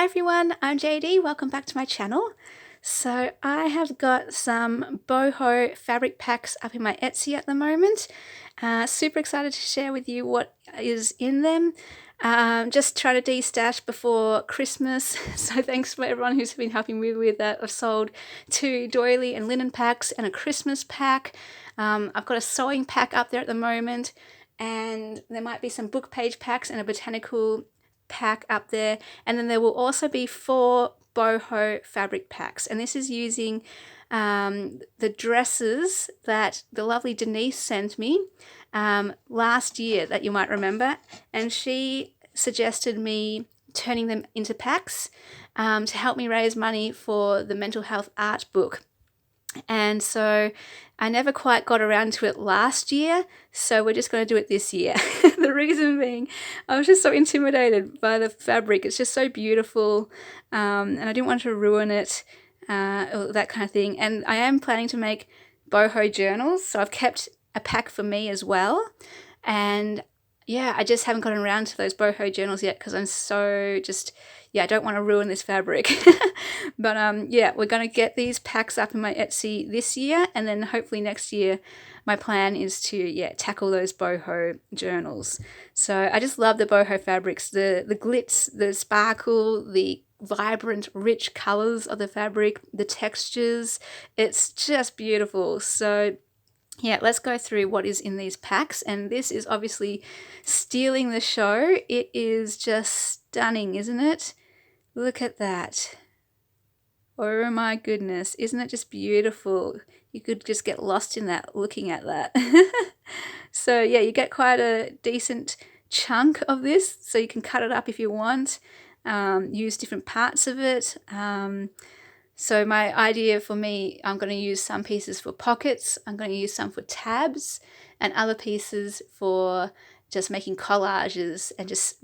Hi everyone, I'm JD. Welcome back to my channel. So I have got some Boho fabric packs up in my Etsy at the moment. Super excited to share with you what is in them. Just trying to de-stash before Christmas. So thanks for everyone who's been helping me with that. I've sold 2 doily and linen packs and a Christmas pack. I've got a sewing pack up there at the moment, and there might be some book page packs and a botanical pack up there, and then there will also be 4 boho fabric packs, and this is using the dresses that the lovely Denise sent me last year that you might remember, and she suggested me turning them into packs to help me raise money for the mental health art book. And so I never quite got around to it last year, so we're just going to do it this year. The reason being, I was just so intimidated by the fabric. It's just so beautiful, and I didn't want to ruin it, or that kind of thing. And I am planning to make boho journals, so I've kept a pack for me as well. And yeah, I just haven't gotten around to those boho journals yet because I'm so I don't want to ruin this fabric. But yeah, we're going to get these packs up in my Etsy this year, and then hopefully next year my plan is to tackle those boho journals. So I just love the boho fabrics, the glitz, the sparkle, the vibrant rich colors of the fabric, the textures. It's just beautiful. So yeah, let's go through what is in these packs, and this is obviously stealing the show. It is just stunning, isn't it? Look at that. Oh my goodness, isn't it just beautiful? You could just get lost in that, looking at that. So yeah, you get quite a decent chunk of this, so you can cut it up if you want, use different parts of it. So my idea for me, I'm going to use some pieces for pockets, I'm going to use some for tabs, and other pieces for just making collages and just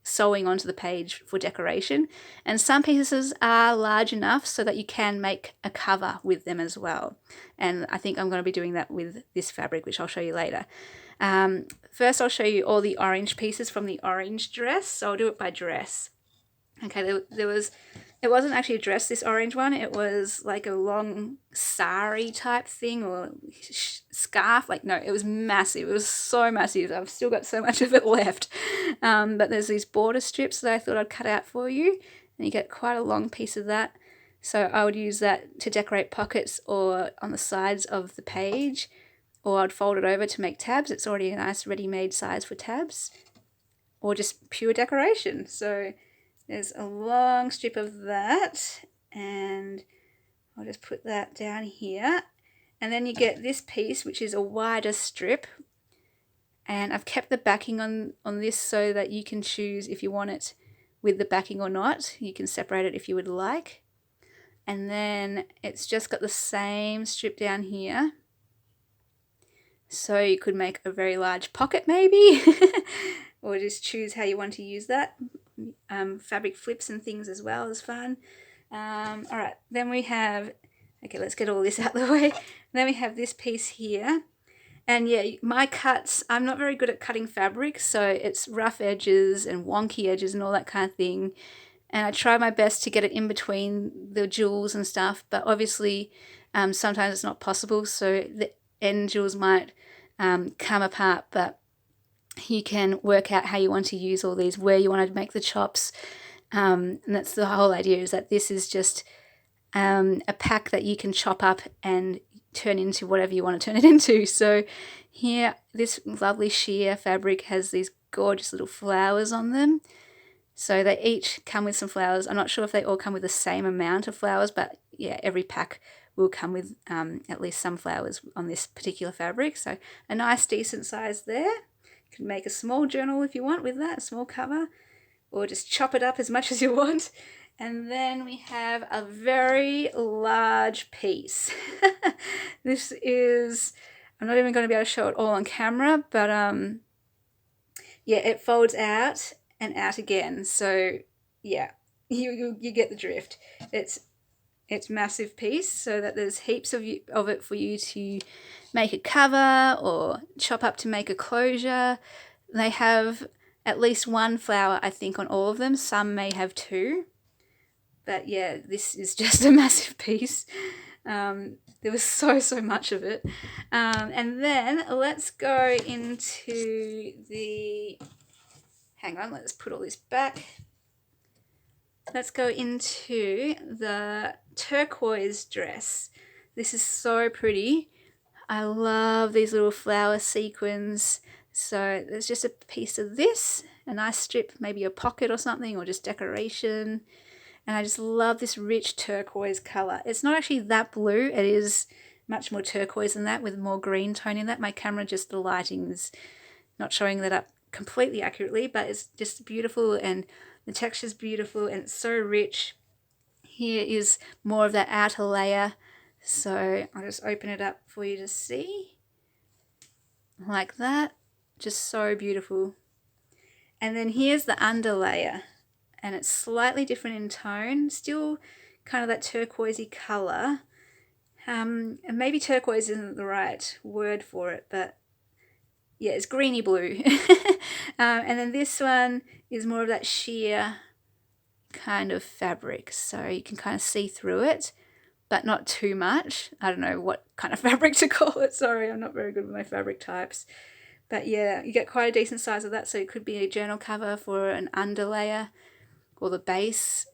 sewing onto the page for decoration. And some pieces are large enough so that you can make a cover with them as well. And I think I'm going to be doing that with this fabric, which I'll show you later. First, I'll show you all the orange pieces from the orange dress. So I'll do it by dress. Okay, it wasn't actually a dress, this orange one. It was like a long sari type thing, or scarf. Like, no, it was massive. It was so massive. I've still got so much of it left. But there's these border strips that I thought I'd cut out for you, and you get quite a long piece of that. So I would use that to decorate pockets or on the sides of the page, or I'd fold it over to make tabs. It's already a nice ready-made size for tabs, or just pure decoration. So there's a long strip of that, and I'll just put that down here. And then you get this piece, which is a wider strip, and I've kept the backing on this so that you can choose if you want it with the backing or not. You can separate it if you would like. And then it's just got the same strip down here, so you could make a very large pocket maybe, or just choose how you want to use that. Fabric flips and things as well is fun. Alright, then we have, okay, let's get all this out of the way. Then we have this piece here, and yeah, my cuts, I'm not very good at cutting fabric, so it's rough edges and wonky edges and all that kind of thing, and I try my best to get it in between the jewels and stuff, but obviously sometimes it's not possible, so the end jewels might come apart, but you can work out how you want to use all these, where you want to make the chops, and that's the whole idea, is that this is just a pack that you can chop up and turn into whatever you want to turn it into. So here, this lovely sheer fabric has these gorgeous little flowers on them. So they each come with some flowers. I'm not sure if they all come with the same amount of flowers, but yeah, every pack will come with at least some flowers on this particular fabric. So a nice decent size there. You can make a small journal if you want with that, a small cover, or just chop it up as much as you want. And then we have a very large piece. This is, I'm not even going to be able to show it all on camera, but yeah, it folds out and out again. So yeah, you get the drift. It's massive piece, so that there's heaps of it for you to make a cover or chop up to make a closure. They have at least one flower, I think, on all of them. Some may have two. But yeah, this is just a massive piece. There was so much of it. And then let's go into the, hang on, let's put all this back. Let's go into the turquoise dress. This is so pretty. I love these little flower sequins. So there's just a piece of this, a nice strip, maybe a pocket or something, or just decoration. And I just love this rich turquoise colour. It's not actually that blue. It is much more turquoise than that, with more green tone in that. My camera, just the lighting is not showing that up completely accurately, but it's just beautiful, and the texture's beautiful, and it's so rich. Here is more of that outer layer. So I'll just open it up for you to see. Like that. Just so beautiful. And then here's the under layer. And it's slightly different in tone, still kind of that turquoisey colour. And maybe turquoise isn't the right word for it, but yeah, it's greeny blue. And then this one is more of that sheer kind of fabric, so you can kind of see through it, but not too much. I don't know what kind of fabric to call it. Sorry, I'm not very good with my fabric types. But yeah, you get quite a decent size of that, so it could be a journal cover for an underlayer or the base.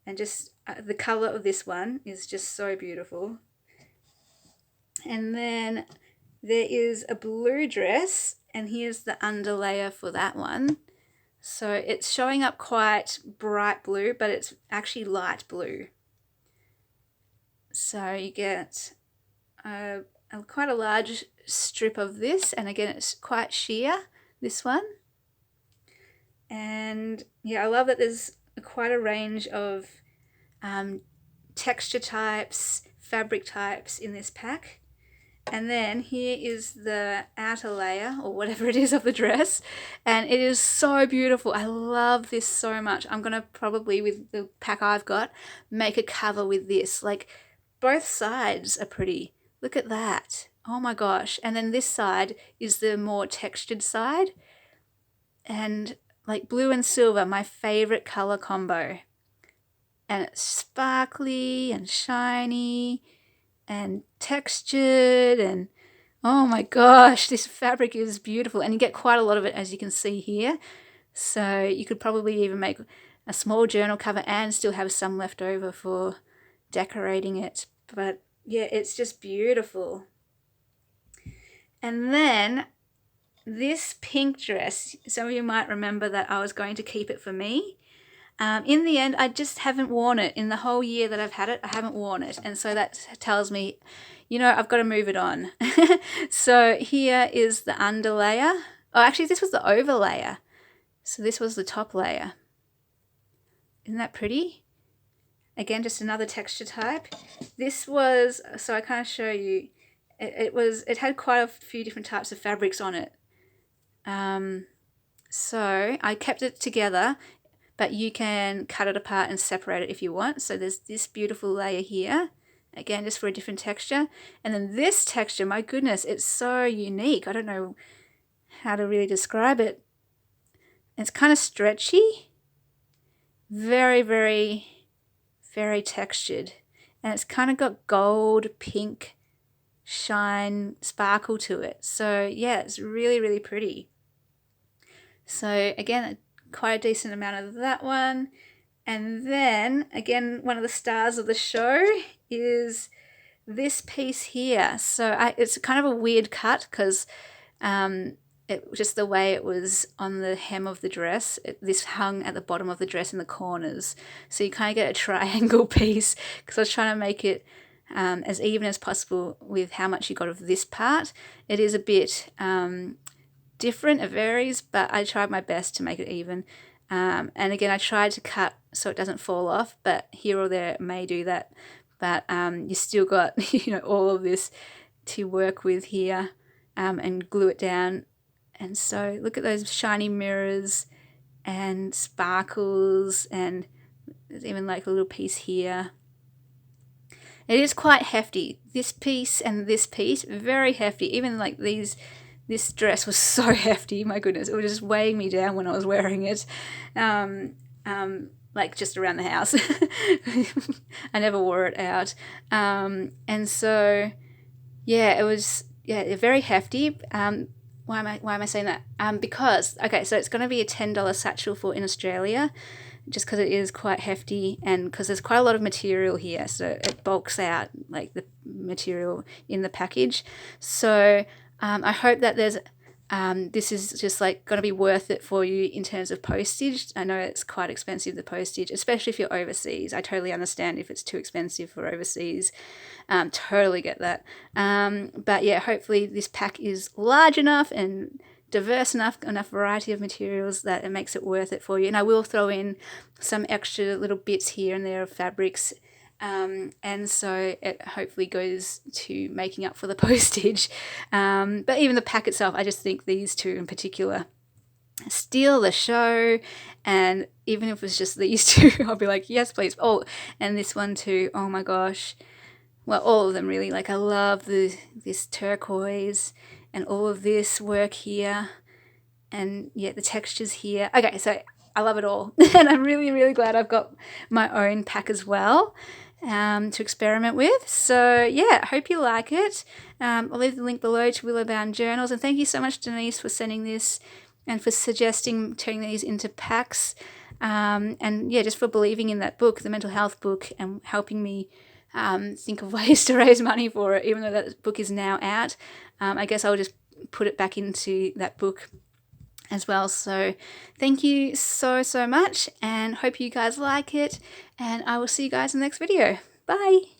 And just the colour of this one is just so beautiful. And then there is a blue dress, and here's the underlayer for that one. So it's showing up quite bright blue, but it's actually light blue. So you get quite a large strip of this, and again it's quite sheer, this one. And yeah, I love that there's quite a range of texture types, fabric types in this pack. And then here is the outer layer, or whatever it is, of the dress, and it is so beautiful. I love this so much. I'm gonna probably, with the pack I've got, make a cover with this. Like, both sides are pretty. Look at that. Oh my gosh. And then this side is the more textured side, and like blue and silver, my favorite color combo. And it's sparkly and shiny and textured, and oh my gosh, this fabric is beautiful, and you get quite a lot of it, as you can see here. So you could probably even make a small journal cover and still have some left over for decorating it. But yeah, it's just beautiful. And then this pink dress, some of you might remember that I was going to keep it for me. In the end, I just haven't worn it. In the whole year that I've had it, I haven't worn it. And so that tells me, you know, I've got to move it on. So here is the under layer. Oh, actually, this was the over layer. So this was the top layer. Isn't that pretty? Again, just another texture type. This was, so I kind of show you, it had quite a few different types of fabrics on it. So I kept it together, but you can cut it apart and separate it if you want. So there's this beautiful layer here, again, just for a different texture. And then this texture, my goodness, it's so unique. I don't know how to really describe it. It's kind of stretchy, very, very, very textured. And it's kind of got gold, pink, shine, sparkle to it. So yeah, it's really, really pretty. So again, quite a decent amount of that one. And then again, one of the stars of the show is this piece here. So it's kind of a weird cut, because just the way it was on the hem of the dress, this hung at the bottom of the dress in the corners, so you kind of get a triangle piece, because I was trying to make it as even as possible with how much you got of this part. It is a bit different, it varies, but I tried my best to make it even. And again, I tried to cut so it doesn't fall off, but here or there it may do that. But you still got, you know, all of this to work with here, and glue it down. And so look at those shiny mirrors and sparkles, and there's even like a little piece here. It is quite hefty. This piece and this piece, very hefty. Even like these this dress was so hefty, my goodness. It was just weighing me down when I was wearing it. Like just around the house. I never wore it out. And so, yeah, it was very hefty. Why am I saying that? Because, okay, so it's going to be a $10 satchel for in Australia, just because it is quite hefty and because there's quite a lot of material here, so it bulks out like the material in the package. So I hope that this is just like going to be worth it for you in terms of postage. I know it's quite expensive, the postage, especially if you're overseas. I totally understand if it's too expensive for overseas. Totally get that. But yeah, hopefully this pack is large enough and diverse enough variety of materials that it makes it worth it for you. And I will throw in some extra little bits here and there of fabrics. And so it hopefully goes to making up for the postage. But even the pack itself, I just think these two in particular steal the show. And even if it's just these two, I'll be like, yes, please. Oh, and this one too. Oh my gosh. Well, all of them really. Like, I love this turquoise and all of this work here. And yeah, the textures here. Okay, so I love it all. And I'm really, really glad I've got my own pack as well to experiment with. So yeah, I hope you like it. I'll leave the link below to Willow Bound Journals. And thank you so much, Denise, for sending this and for suggesting turning these into packs. And yeah, just for believing in that book, the mental health book, and helping me think of ways to raise money for it, even though that book is now out. I guess I'll just put it back into that book as well. So thank you so much, and hope you guys like it, and I will see you guys in the next video. Bye.